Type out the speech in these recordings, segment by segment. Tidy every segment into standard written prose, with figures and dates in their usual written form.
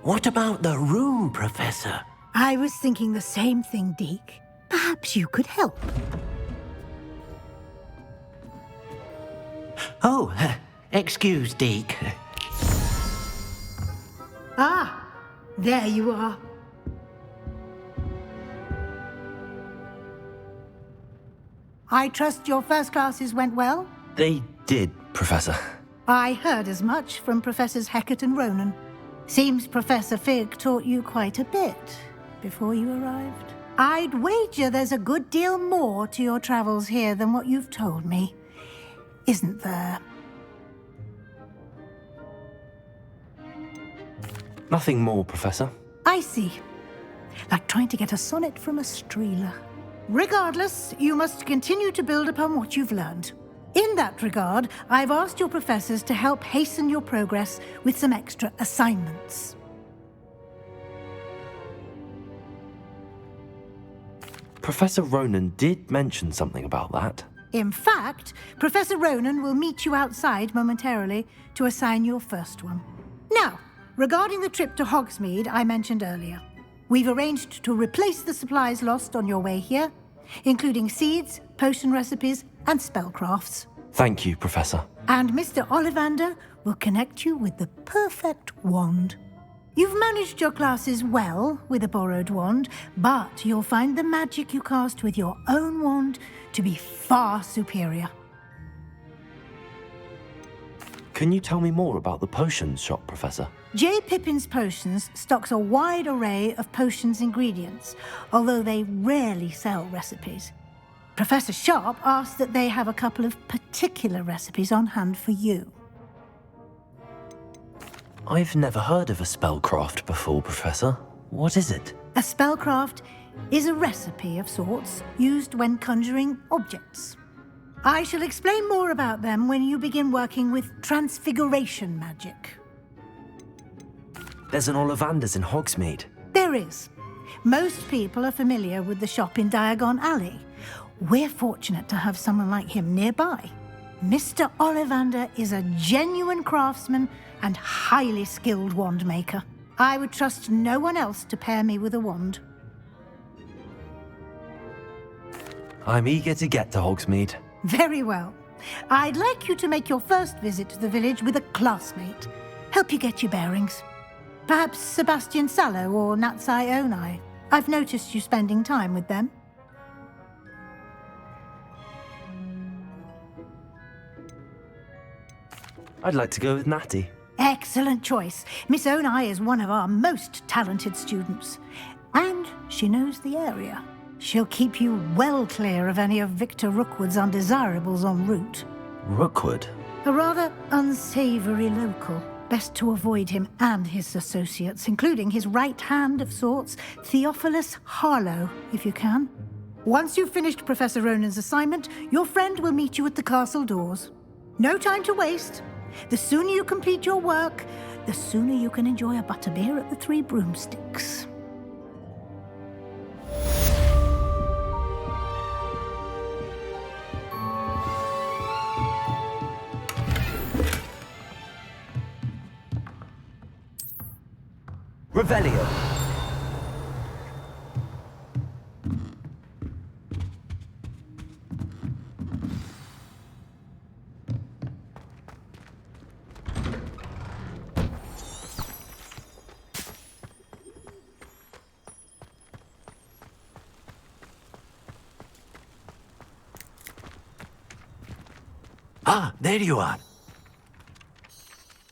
What about the room, Professor? I was thinking the same thing, Deke. Perhaps you could help. Oh, excuse, Deke. Ah, there you are. I trust your first classes went well? They did, Professor. I heard as much from Professors Hecat and Ronan. Seems Professor Fig taught you quite a bit before you arrived. I'd wager there's a good deal more to your travels here than what you've told me. Isn't there? Nothing more, Professor. I see. Like trying to get a sonnet from a streeler. Regardless, you must continue to build upon what you've learned. In that regard, I've asked your professors to help hasten your progress with some extra assignments. Professor Ronan did mention something about that. In fact, Professor Ronan will meet you outside momentarily to assign your first one. Now, regarding the trip to Hogsmeade I mentioned earlier, we've arranged to replace the supplies lost on your way here, including seeds, potion recipes, and spellcrafts. Thank you, Professor. And Mr. Ollivander will connect you with the perfect wand. You've managed your classes well with a borrowed wand, but you'll find the magic you cast with your own wand to be far superior. Can you tell me more about the potions shop, Professor? J. Pippin's Potions stocks a wide array of potions ingredients, although they rarely sell recipes. Professor Sharp asked that they have a couple of particular recipes on hand for you. I've never heard of a spellcraft before, Professor. What is it? A spellcraft is a recipe of sorts used when conjuring objects. I shall explain more about them when you begin working with transfiguration magic. There's an Ollivander's in Hogsmeade. There is. Most people are familiar with the shop in Diagon Alley. We're fortunate to have someone like him nearby. Mr. Ollivander is a genuine craftsman and highly skilled wand maker. I would trust no one else to pair me with a wand. I'm eager to get to Hogsmeade. Very well. I'd like you to make your first visit to the village with a classmate. Help you get your bearings. Perhaps Sebastian Sallow or Natsai Onai. I've noticed you spending time with them. I'd like to go with Natty. Excellent choice. Miss Onai is one of our most talented students. And she knows the area. She'll keep you well clear of any of Victor Rookwood's undesirables en route. Rookwood? A rather unsavoury local. Best to avoid him and his associates, including his right hand of sorts, Theophilus Harlow, if you can. Once you've finished Professor Ronan's assignment, your friend will meet you at the castle doors. No time to waste. The sooner you complete your work, the sooner you can enjoy a butterbeer at the Three Broomsticks. Revelio. Ah, there you are.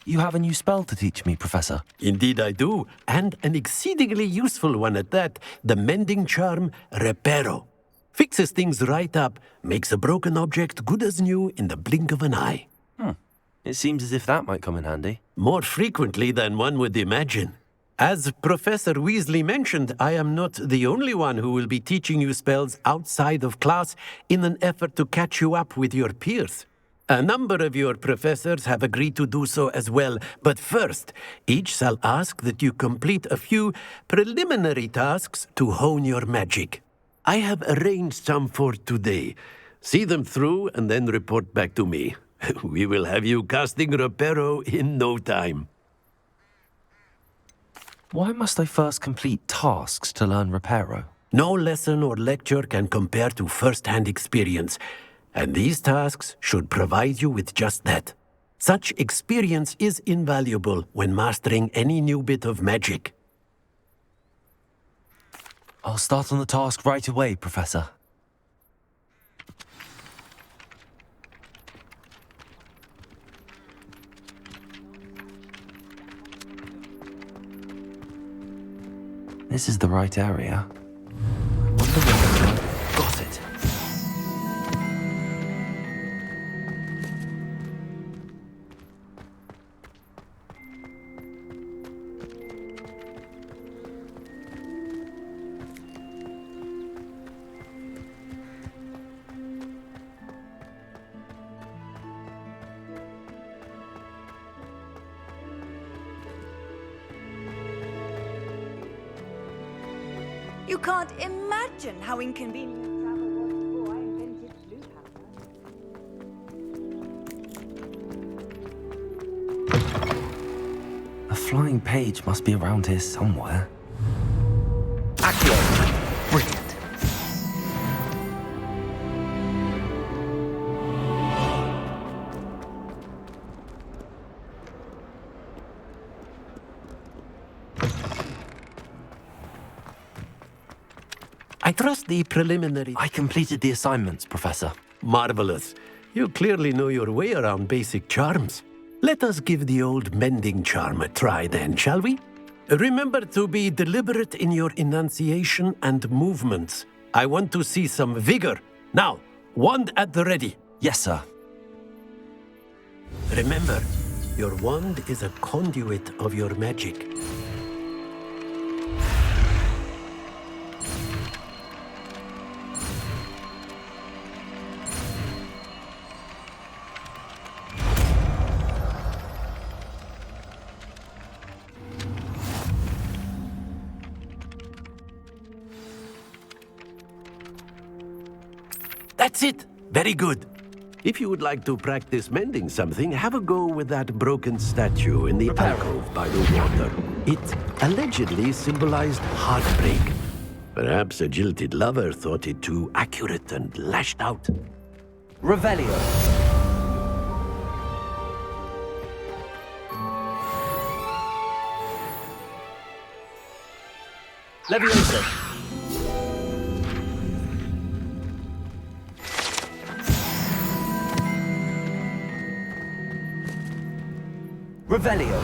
You have a new spell to teach me, Professor. Indeed I do, and an exceedingly useful one at that. The mending charm, Reparo. Fixes things right up, makes a broken object good as new in the blink of an eye. It seems as if that might come in handy. More frequently than one would imagine. As Professor Weasley mentioned, I am not the only one who will be teaching you spells outside of class in an effort to catch you up with your peers. A number of your professors have agreed to do so as well, but first, each shall ask that you complete a few preliminary tasks to hone your magic. I have arranged some for today. See them through and then report back to me. We will have you casting Reparo in no time. Why must I first complete tasks to learn Reparo? No lesson or lecture can compare to first-hand experience, and these tasks should provide you with just that. Such experience is invaluable when mastering any new bit of magic. I'll start on the task right away, Professor. This is the right area. I wonder where I got it. You can't imagine how inconvenient travel was before I invented Sleuth. A flying page must be around here somewhere. Accio! Brilliant. I trust the preliminary... I completed the assignments, Professor. Marvelous. You clearly know your way around basic charms. Let us give the old mending charm a try then, shall we? Remember to be deliberate in your enunciation and movements. I want to see some vigor. Now, wand at the ready. Yes, sir. Remember, your wand is a conduit of your magic. That's it! Very good. If you would like to practice mending something, have a go with that broken statue in the alcove by the water. It allegedly symbolized heartbreak. Perhaps a jilted lover thought it too accurate and lashed out. Revelio. Leviosa. Revelio.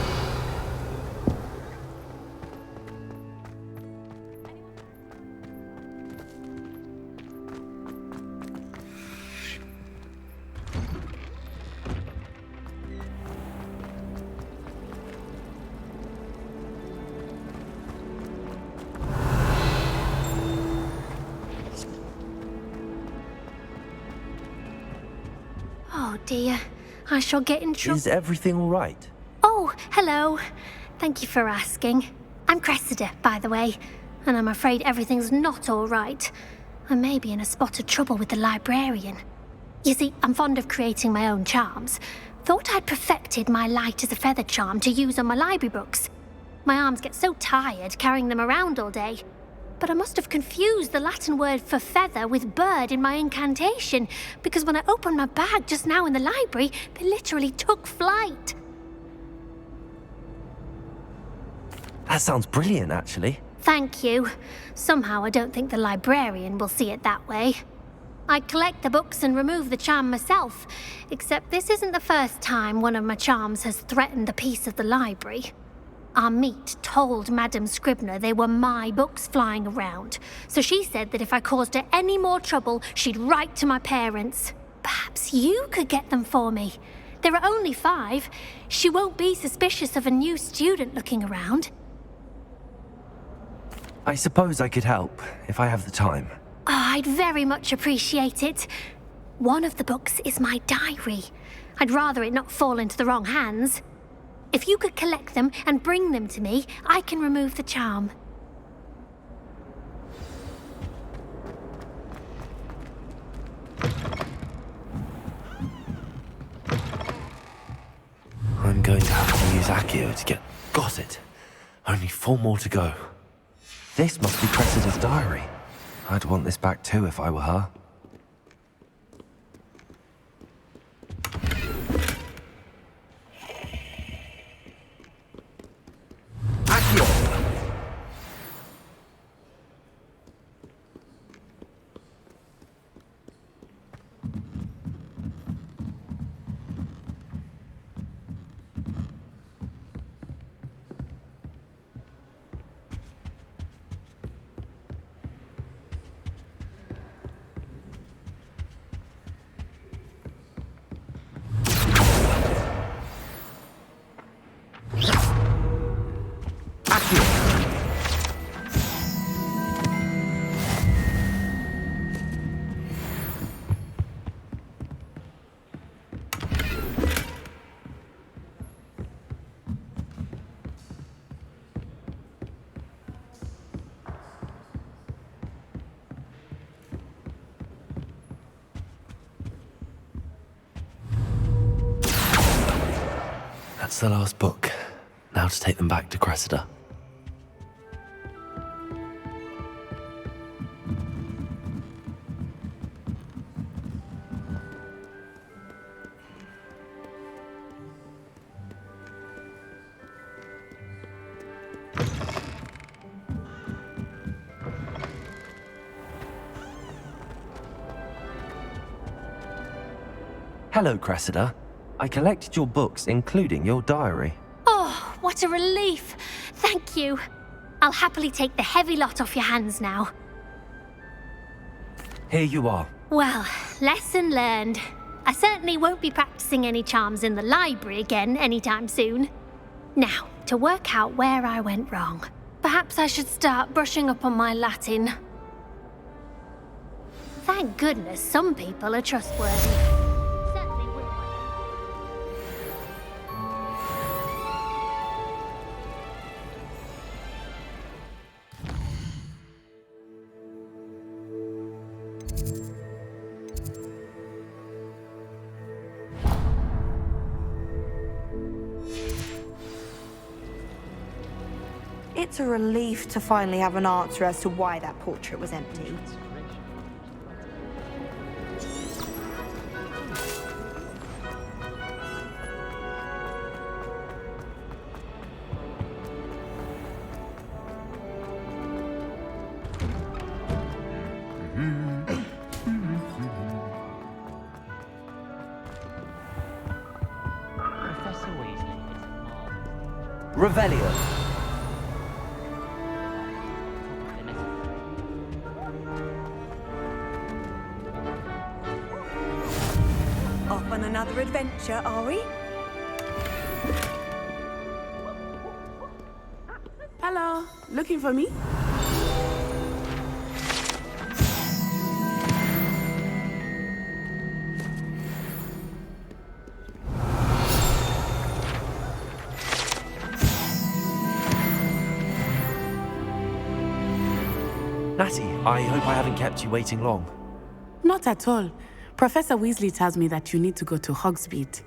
Oh dear, I shall get in trouble. Is everything all right? Oh, hello. Thank you for asking. I'm Cressida, by the way, and I'm afraid everything's not all right. I may be in a spot of trouble with the librarian. You see, I'm fond of creating my own charms. Thought I'd perfected my light as a feather charm to use on my library books. My arms get so tired carrying them around all day. But I must have confused the Latin word for feather with bird in my incantation, because when I opened my bag just now in the library, they literally took flight. That sounds brilliant, actually. Thank you. Somehow I don't think the librarian will see it that way. I collect the books and remove the charm myself, except this isn't the first time one of my charms has threatened the peace of the library. Our meet told Madame Scribner they were my books flying around, so she said that if I caused her any more trouble, she'd write to my parents. Perhaps you could get them for me. There are only 5. She won't be suspicious of a new student looking around. I suppose I could help, if I have the time. Oh, I'd very much appreciate it. One of the books is my diary. I'd rather it not fall into the wrong hands. If you could collect them and bring them to me, I can remove the charm. I'm going to have to use Accio to get... Got it. Only 4 more to go. This must be Cressida's diary. I'd want this back too if I were her. That's the last book. Now to take them back to Cressida. Hello, Cressida. I collected your books, including your diary. Oh, what a relief. Thank you. I'll happily take the heavy lot off your hands now. Here you are. Well, lesson learned. I certainly won't be practicing any charms in the library again anytime soon. Now, to work out where I went wrong. Perhaps I should start brushing up on my Latin. Thank goodness some people are trustworthy. Certainly wouldn't want It's a relief to finally have an answer as to why that portrait was empty. Professor Weasley is marvelous. Revelio. Off on another adventure, are we? Hello, looking for me? Natty, I hope I haven't kept you waiting long. Not at all. Professor Weasley tells me that you need to go to Hogsmeade.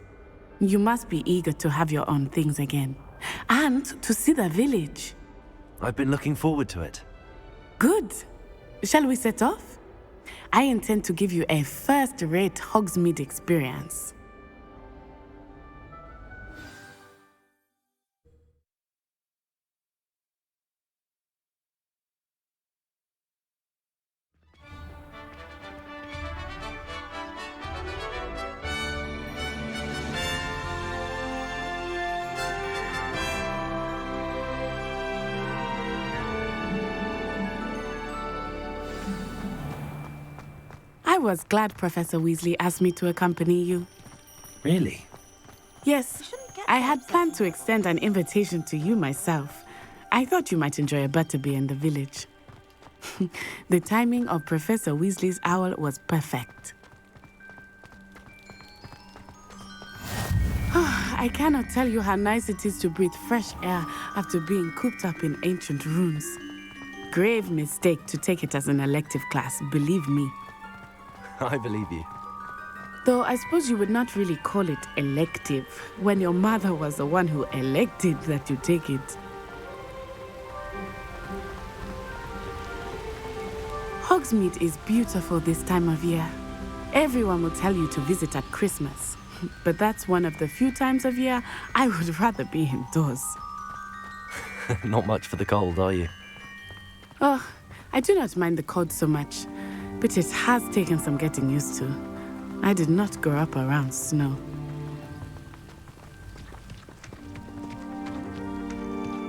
You must be eager to have your own things again. And to see the village. I've been looking forward to it. Good. Shall we set off? I intend to give you a first-rate Hogsmeade experience. I was glad Professor Weasley asked me to accompany you. Really? Yes, I had planned to extend an invitation to you myself. I thought you might enjoy a butterbeer in the village. The timing of Professor Weasley's owl was perfect. I cannot tell you how nice it is to breathe fresh air after being cooped up in ancient rooms. Grave mistake to take it as an elective class, believe me. I believe you. Though I suppose you would not really call it elective when your mother was the one who elected that you take it. Hogsmeade is beautiful this time of year. Everyone will tell you to visit at Christmas. But that's one of the few times of year I would rather be indoors. Not much for the cold, are you? Oh, I do not mind the cold so much, but it has taken some getting used to. I did not grow up around snow.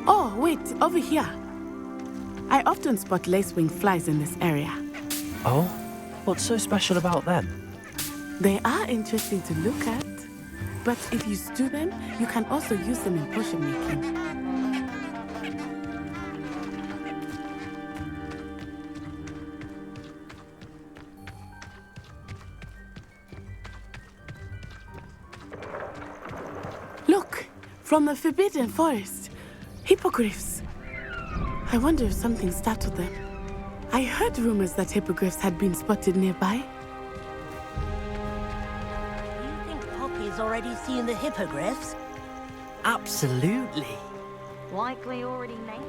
Oh, wait, over here. I often spot lacewing flies in this area. Oh? What's so special about them? They are interesting to look at, but if you stew them, you can also use them in potion making. Look, from the Forbidden Forest, hippogriffs. I wonder if something startled them. I heard rumors that hippogriffs had been spotted nearby. You think Poppy's already seen the hippogriffs? Absolutely. Likely already named.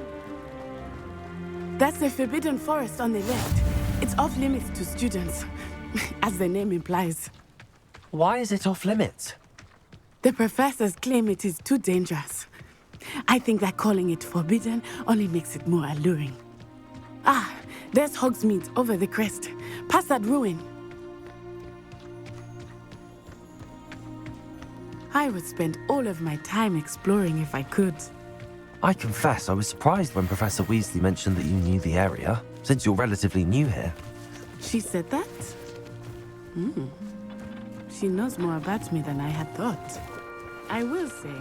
That's the Forbidden Forest on the left. It's off limits to students, as the name implies. Why is it off limits? The professors claim it is too dangerous. I think that calling it forbidden only makes it more alluring. Ah, there's Hogsmeade over the crest, past that ruin. I would spend all of my time exploring if I could. I confess I was surprised when Professor Weasley mentioned that you knew the area, since you're relatively new here. She said that? She knows more about me than I had thought. I will say,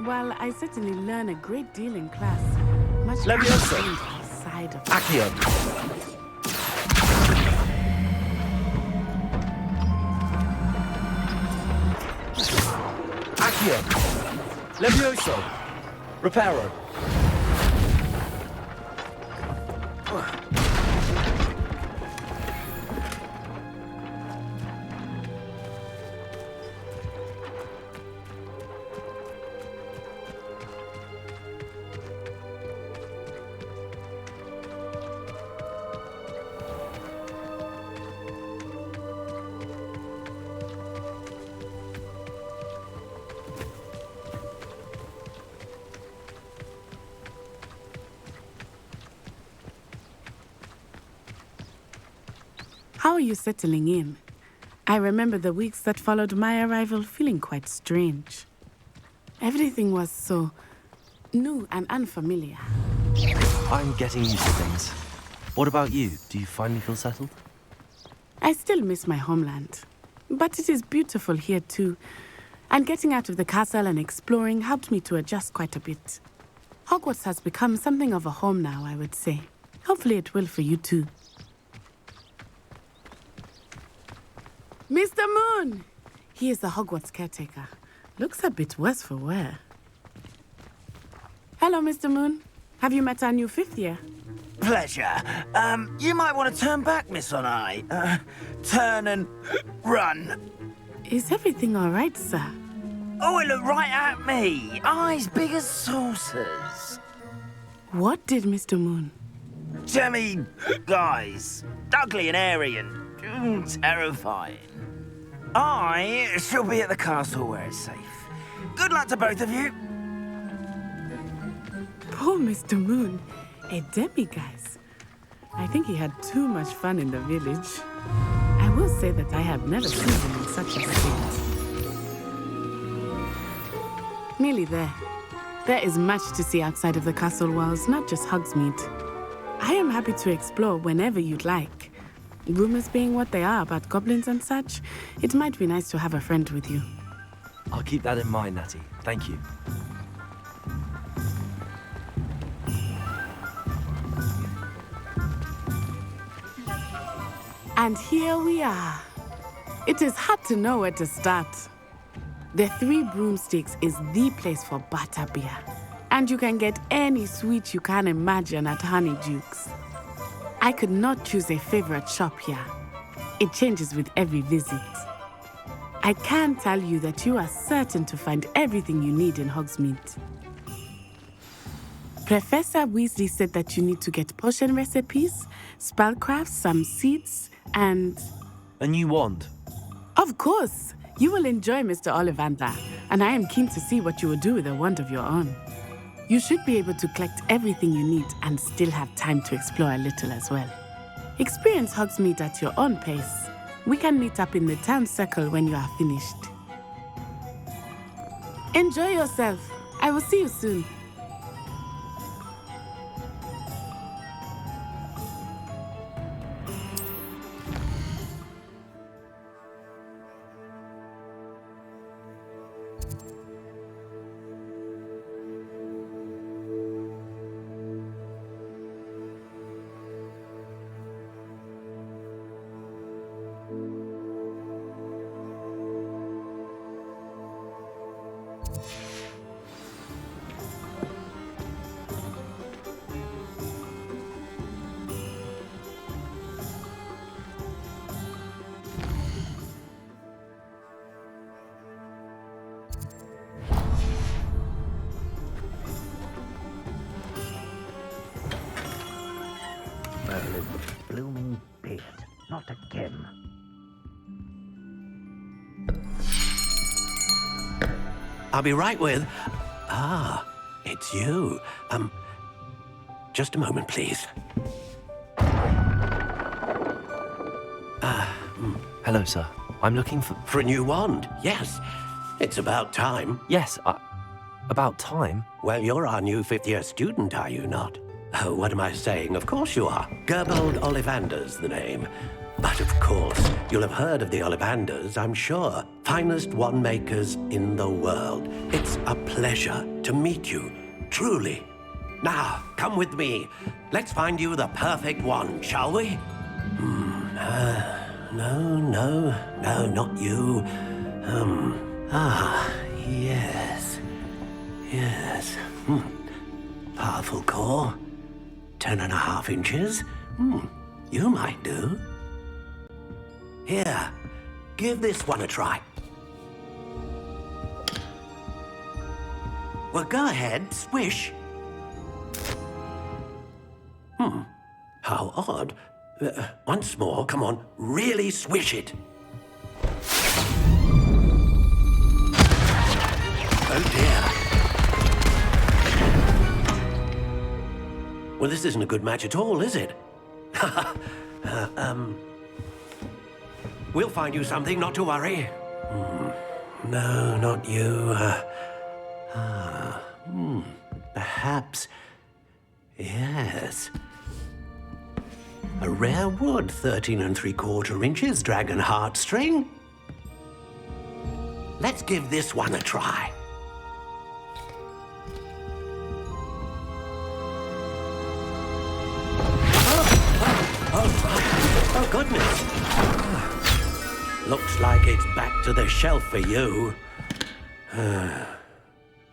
while I certainly learn a great deal in class, much Leviosa. outside of Accio! Accio. Levioso. Reparo. How are you settling in? I remember the weeks that followed my arrival feeling quite strange. Everything was so new and unfamiliar. I'm getting used to things. What about you? Do you finally feel settled? I still miss my homeland, but it is beautiful here too. And getting out of the castle and exploring helped me to adjust quite a bit. Hogwarts has become something of a home now, I would say. Hopefully it will for you too. Mr. Moon! He is the Hogwarts caretaker. Looks a bit worse for wear. Hello, Mr. Moon. Have you met our new fifth year? Pleasure. You might want to turn back, Miss Onai. Turn and run. Is everything all right, sir? Oh, it looked right at me. Eyes big as saucers. What did Mr. Moon? Jemmy, guys. Ugly and airy and terrifying. I shall be at the castle where it's safe. Good luck to both of you. Poor Mr. Moon. A demiguise. I think he had too much fun in the village. I will say that I have never seen him in such a state. Nearly there. There is much to see outside of the castle walls, not just Hogsmeade. I am happy to explore whenever you'd like. Rumors being what they are about goblins and such, it might be nice to have a friend with you. I'll keep that in mind, Natty. Thank you. And here we are. It is hard to know where to start. The Three Broomsticks is the place for butterbeer. And you can get any sweet you can imagine at Honeydukes. I could not choose a favorite shop here. It changes with every visit. I can tell you that you are certain to find everything you need in Hogsmeade. Professor Weasley said that you need to get potion recipes, spellcrafts, some seeds, and... A new wand. Of course! You will enjoy Mr. Ollivander, and I am keen to see what you will do with a wand of your own. You should be able to collect everything you need and still have time to explore a little as well. Experience Hogsmeade at your own pace. We can meet up in the town circle when you are finished. Enjoy yourself. I will see you soon. Merlin's blooming beard, not again. I'll be right with... Ah, it's you. Just a moment, please. Hello, sir. I'm looking for... For a new wand, yes. It's about time. Yes, about time. Well, you're our new fifth-year student, are you not? Oh, what am I saying? Of course you are. Gerbold Ollivander's the name. But of course, you'll have heard of the Ollivanders, I'm sure. Finest wand makers in the world. It's a pleasure to meet you, truly. Now, come with me. Let's find you the perfect wand, shall we? No, not you. Yes. Powerful core. 10.5 inches. You might do. Here, give this one a try. Well, go ahead, swish. How odd. Once more, come on, really swish it. Oh dear. Well, this isn't a good match at all, is it? We'll find you something, not to worry. No, not you. Perhaps. Yes. A rare wood, 13 3/4 inches, dragon heartstring. Let's give this one a try. Oh, goodness. Looks like it's back to the shelf for you.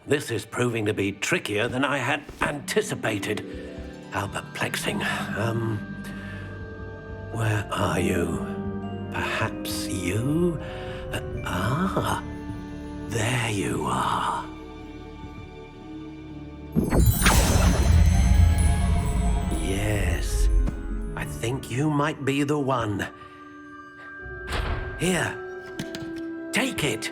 This is proving to be trickier than I had anticipated. How perplexing. Where are you? Perhaps you? There you are. Yes, I think you might be the one. Here, take it.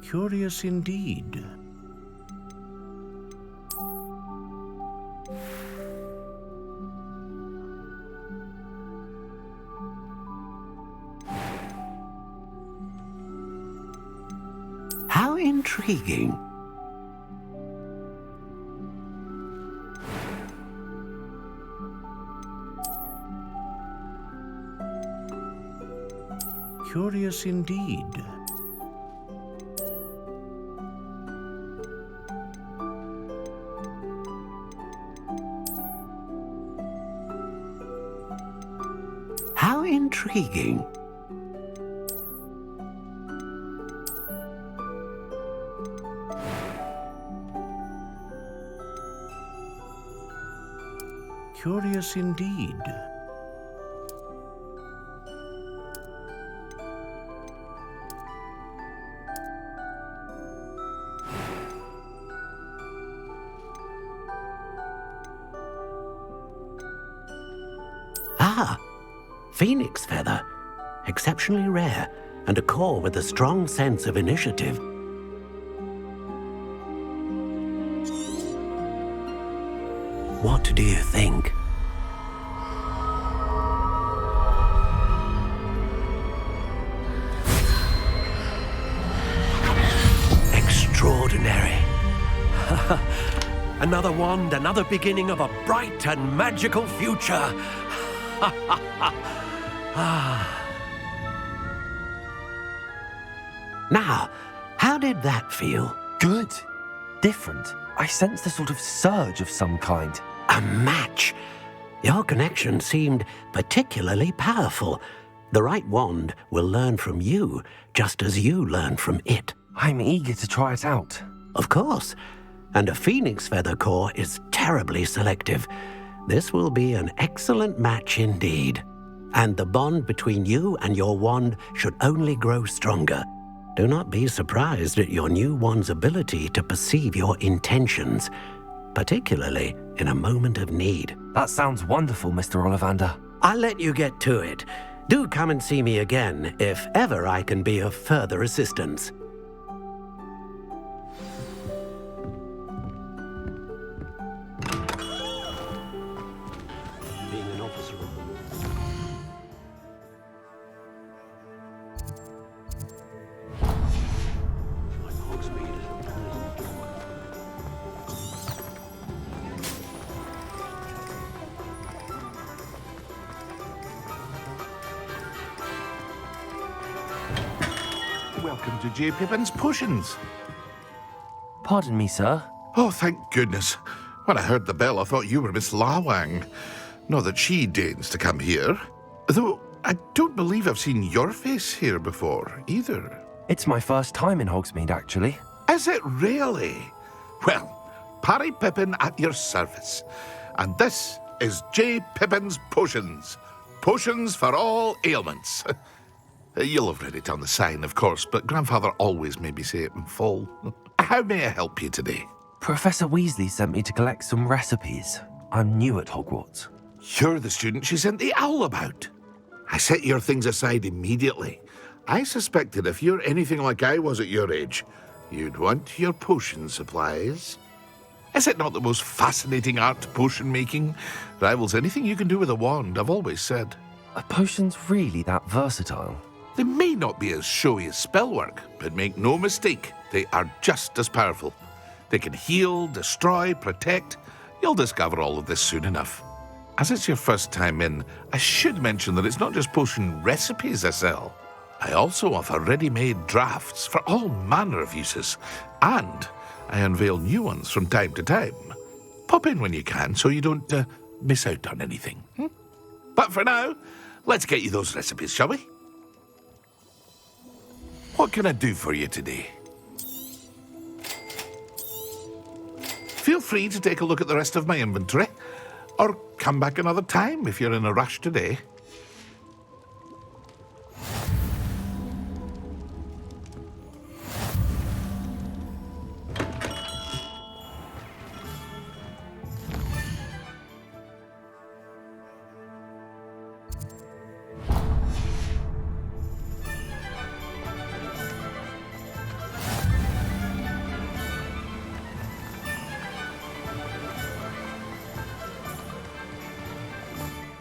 Curious indeed. How intriguing. Curious indeed. How intriguing. Curious indeed. Ah, phoenix feather. Exceptionally rare, and a core with a strong sense of initiative. What do you think? Extraordinary. Another wand, another beginning of a bright and magical future. Now, how did that feel? Good. Different. I sensed a sort of surge of some kind. A match. Your connection seemed particularly powerful. The right wand will learn from you, just as you learn from it. I'm eager to try it out. Of course. And a phoenix feather core is terribly selective. This will be an excellent match indeed. And the bond between you and your wand should only grow stronger. Do not be surprised at your new wand's ability to perceive your intentions, particularly in a moment of need. That sounds wonderful, Mr. Ollivander. I'll let you get to it. Do come and see me again if ever I can be of further assistance. Being an officer of the law. Welcome to J. Pippin's Potions. Pardon me, sir. Oh, thank goodness. When I heard the bell, I thought you were Miss Lawang. Not that she deigns to come here. Though I don't believe I've seen your face here before, either. It's my first time in Hogsmeade, actually. Is it really? Well, Parry Pippin at your service. And this is J. Pippin's Potions. Potions for all ailments. You'll have read it on the sign, of course, but Grandfather always made me say it in full. How may I help you today? Professor Weasley sent me to collect some recipes. I'm new at Hogwarts. You're the student she sent the owl about. I set your things aside immediately. I suspected if you're anything like I was at your age, you'd want your potion supplies. Is it not the most fascinating art, potion making? Rivals anything you can do with a wand, I've always said. Are potions really that versatile? They may not be as showy as spellwork, but make no mistake, they are just as powerful. They can heal, destroy, protect. You'll discover all of this soon enough. As it's your first time in, I should mention that it's not just potion recipes I sell. I also offer ready-made drafts for all manner of uses, and I unveil new ones from time to time. Pop in when you can so you don't miss out on anything. But for now, let's get you those recipes, shall we? What can I do for you today? Feel free to take a look at the rest of my inventory, or come back another time if you're in a rush today.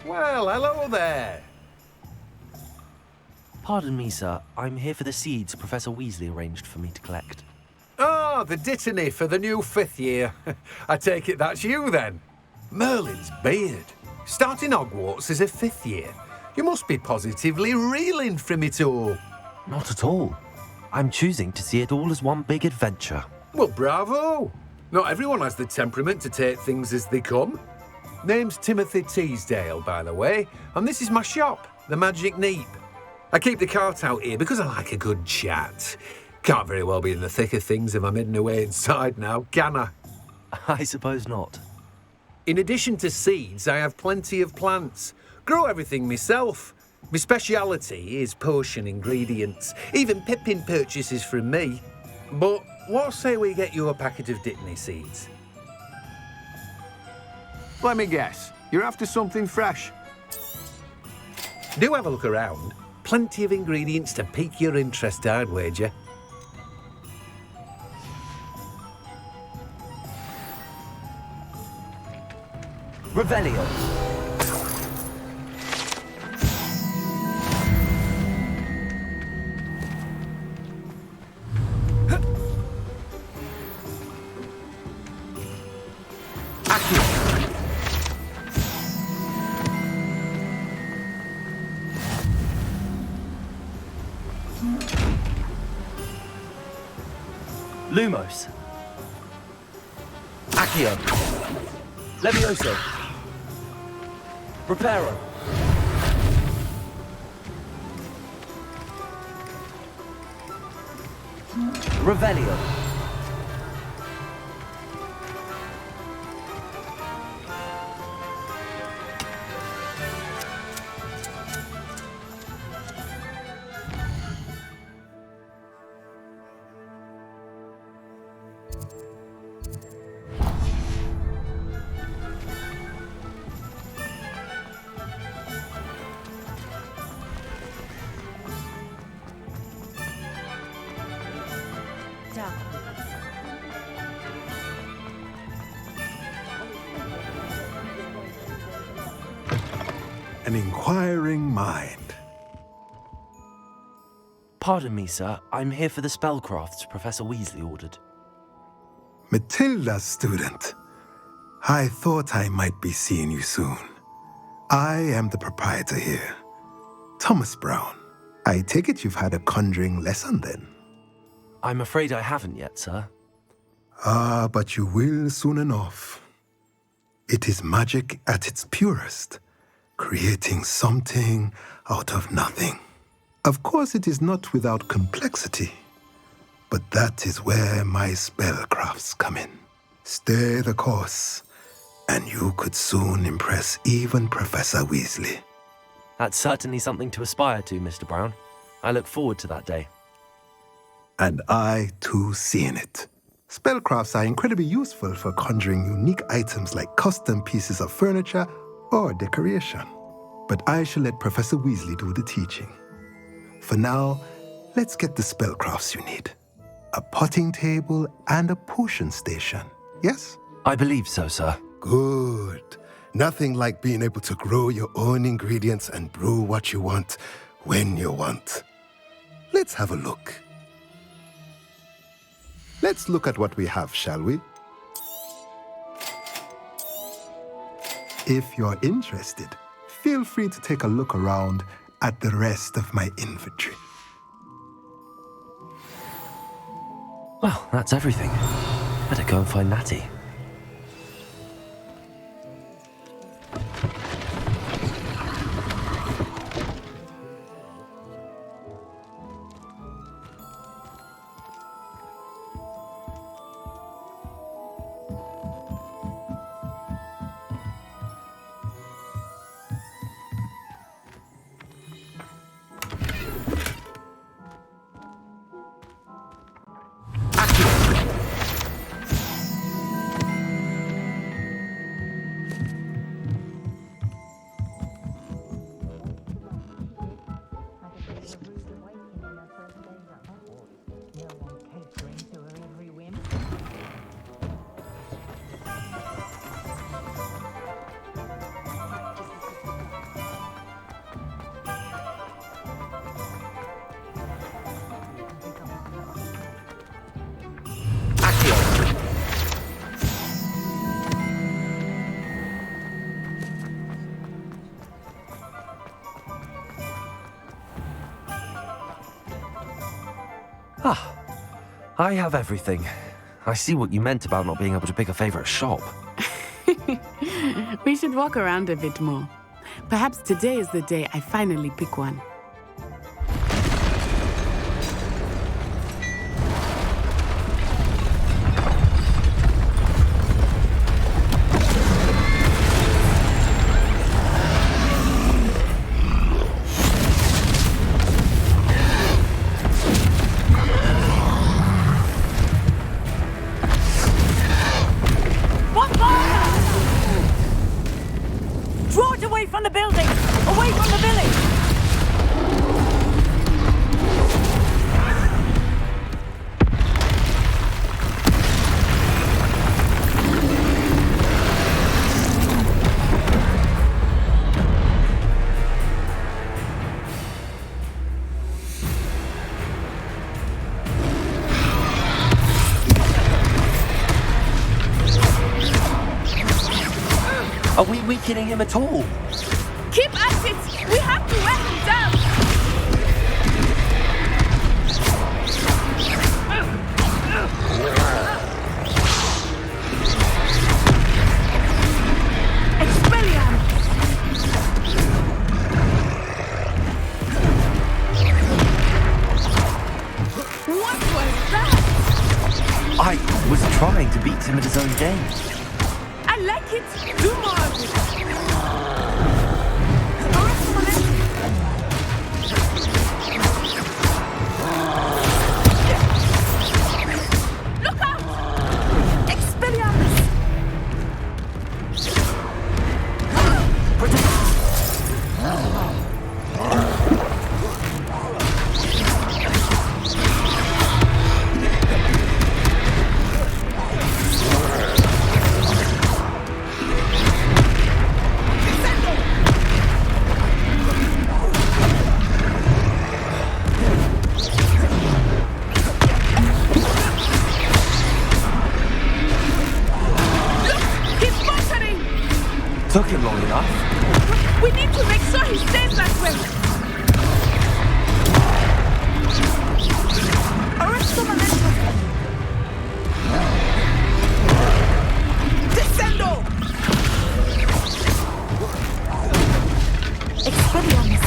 Well, hello there. Pardon me, sir. I'm here for the seeds Professor Weasley arranged for me to collect. Oh, the dittany for the new 5th year. I take it that's you, then. Merlin's beard. Starting Hogwarts as a 5th year. You must be positively reeling from it all. Not at all. I'm choosing to see it all as one big adventure. Well, bravo. Not everyone has the temperament to take things as they come. Name's Timothy Teasdale, by the way, and this is my shop, the Magic Neep. I keep the cart out here because I like a good chat. Can't very well be in the thick of things if I'm hidden away inside now, can I? I suppose not. In addition to seeds, I have plenty of plants. Grow everything myself. My speciality is potion ingredients. Even Pippin purchases from me. But what say we get you a packet of Dittany seeds? Let me guess. You're after something fresh. Do have a look around. Plenty of ingredients to pique your interest, I'd wager. Revelio. Lumos. Accio. Levioso. Reparo. Revelio. An inquiring mind. Pardon me, sir. I'm here for the spellcrafts Professor Weasley ordered. Matilda's student. I thought I might be seeing you soon. I am the proprietor here, Thomas Brown. I take it you've had a conjuring lesson then? I'm afraid I haven't yet, sir. Ah, but you will soon enough. It is magic at its purest, creating something out of nothing. Of course, it is not without complexity, but that is where my spellcrafts come in. Stay the course, and you could soon impress even Professor Weasley. That's certainly something to aspire to, Mr. Brown. I look forward to that day. And I, too, seeing it. Spellcrafts are incredibly useful for conjuring unique items like custom pieces of furniture or decoration. But I shall let Professor Weasley do the teaching. For now, let's get the spellcrafts you need. A potting table and a potion station, yes? I believe so, sir. Good. Nothing like being able to grow your own ingredients and brew what you want when you want. Let's have a look. Let's look at what we have, shall we? If you're interested, feel free to take a look around at the rest of my inventory. Well, that's everything. Better go and find Natty. Ah, I have everything. I see what you meant about not being able to pick a favorite shop. We should walk around a bit more. Perhaps today is the day I finally pick one. Are we weakening him at all? Keep at it! We have to wear him down! What was that? I was trying to beat him at his own game. I like it. Do more of it. Look out! Expelliarmus! Took him long enough. We need to make sure he stays that way. Arrest the momentum. Descendo! Expelliarmus.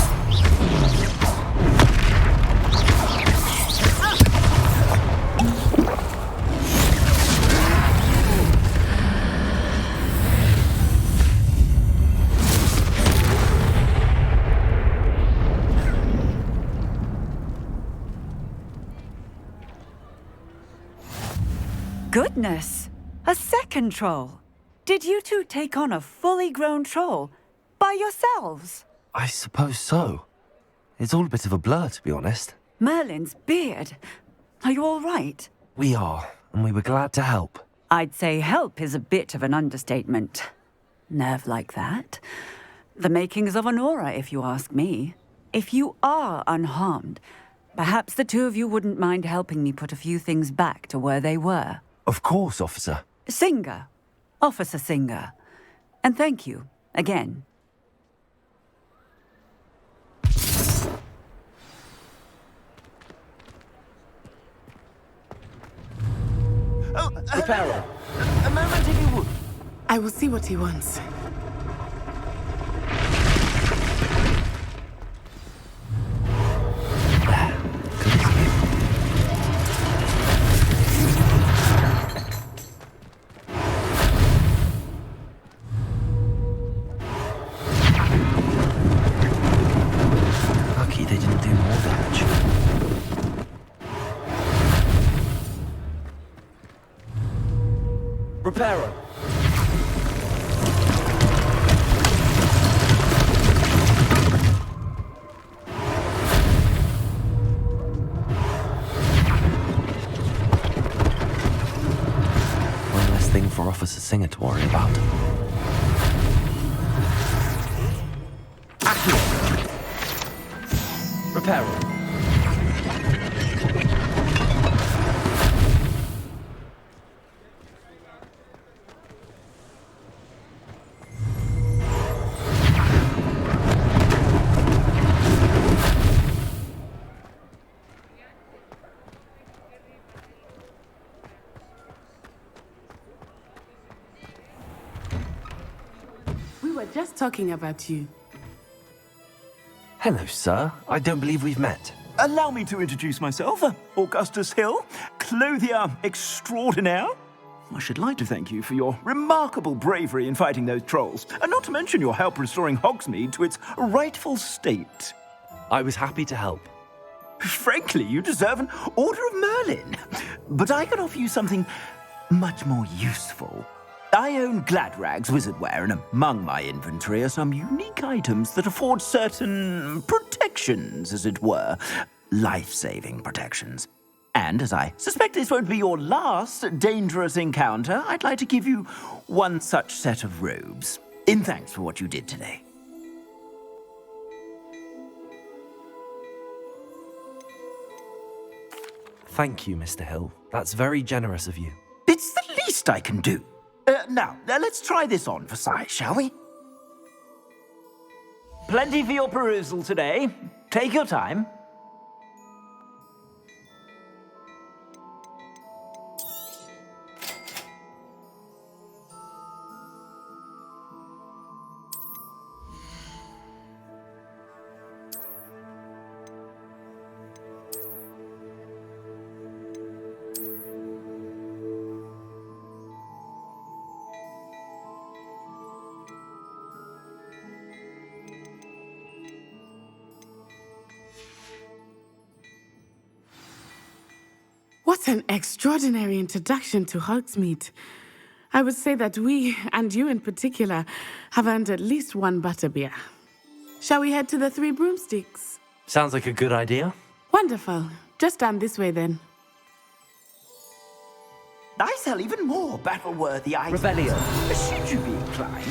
Goodness! A second troll! Did you two take on a fully grown troll by yourselves? I suppose so. It's all a bit of a blur, to be honest. Merlin's beard. Are you all right? We are, and we were glad to help. I'd say help is a bit of an understatement. Nerve like that. The makings of an aura, if you ask me. If you are unharmed, perhaps the two of you wouldn't mind helping me put a few things back to where they were. Of course, officer. Singer. Officer Singer. And thank you, again. Reparo. A moment if you would. I will see what he wants. Lucky they didn't do more damage. Reparo. One less thing for Officer Singer to worry about. Reparo. We were just talking about you. Hello, sir. I don't believe we've met. Allow me to introduce myself, Augustus Hill, clothier extraordinaire. I should like to thank you for your remarkable bravery in fighting those trolls, and not to mention your help restoring Hogsmeade to its rightful state. I was happy to help. Frankly, you deserve an Order of Merlin. But I can offer you something much more useful. I own Gladrag's wizardware, and among my inventory are some unique items that afford certain protections, as it were. Life-saving protections. And as I suspect this won't be your last dangerous encounter, I'd like to give you one such set of robes, in thanks for what you did today. Thank you, Mr. Hill. That's very generous of you. It's the least I can do. Now, let's try this on for size, shall we? Plenty for your perusal today. Take your time. What an extraordinary introduction to Hogsmeade. I would say that we, and you in particular, have earned at least one butterbeer. Shall we head to the Three Broomsticks? Sounds like a good idea. Wonderful. Just down this way then. I sell even more battle-worthy items. Revelio. Should you be inclined,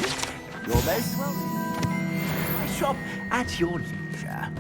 you're most welcome. I shop at your leisure.